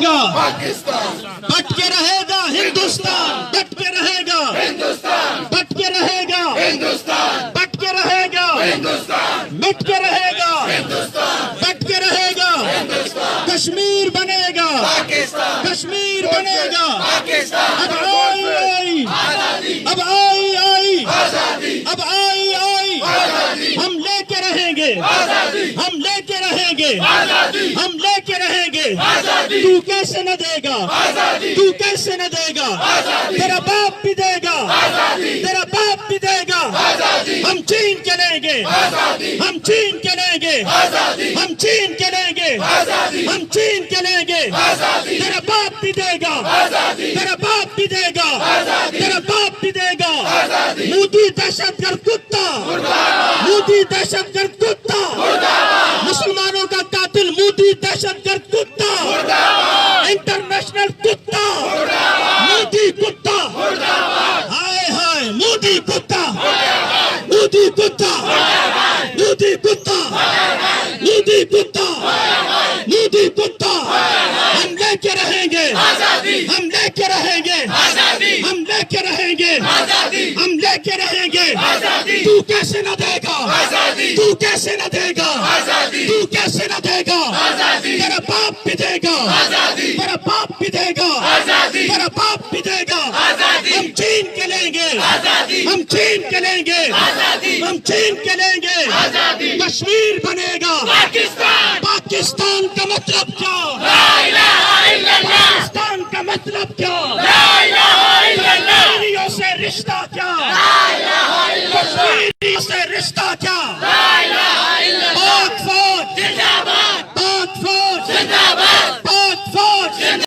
रहेगा पाकिस्तान, डट के रहेगा हिंदुस्तान, डट के रहेगा हिंदुस्तान, डट के रहेगा हिंदुस्तान, डट के रहेगा हिंदुस्तान, मिट के रहेगा हिंदुस्तान, डट के रहेगा। कश्मीर बनेगा, पाकिस्तान, कश्मीर बनेगा। पाकिस्तान, अब आई आजादी, अब आई आजादी, अब आई आजादी, हम लेके रहेंगे, आजादी, हम लेके रहेंगे, आजादी, हम लेके रहेंगे। आजादी, तू कैसे न देगा, आजादी, तू कैसे न देगा, आजादी, तेरा बाप भी देगा, आजादी, तेरा बाप भी देगा। आजादी, हम छीन के लेंगे, आजादी, हम छीन के लेंगे, आजादी, हम छीन के लेंगे, आजादी, हम छीन के लेंगे। आजादी, तेरा बाप भी देगा, आजादी, तेरा बाप भी देगा, आजादी, तेरा बाप भी देगा। आजादी, मोदी दहशतगर्द कुत्ता, मोदी दहशतगर्द कुत्ता, मुसलमानों का कातिल मोदी दहशतगर्द कुत्ता, इंटरनेशनल कुत्ता, मोदी कुत्ता, हाय हाय मोदी कुत्ता, मोदी कुत्ता, मोदी कुत्ता, मोदी कुत्ता, मोदी कुत्ता। हम लेके रहेंगे, हम लेके रहेंगे, हम लेके रहेंगे, हम लेके रहेंगे। तू कैसे न देगा, तू कैसे न देगा, तू कैसे न देगा। तेरा बाप भी देगा, तेरा बाप भी देगा, तेरा बाप भी देगा। हम छीन के लेंगे, हम छीन के लेंगे, हम छीन के लेंगे। कश्मीर बनेगा पाकिस्तान, पाकिस्तान का मतलब क्या, ला इलाहा इल्लल्लाह, पाकिस्तान का मतलब क्या, ला इलाहा इल्लल्लाह, कश्मीरियों से रिश्ता क्या, ला इलाहा इल्लल्लाह, कश्मीरियों से रिश्ता क्या।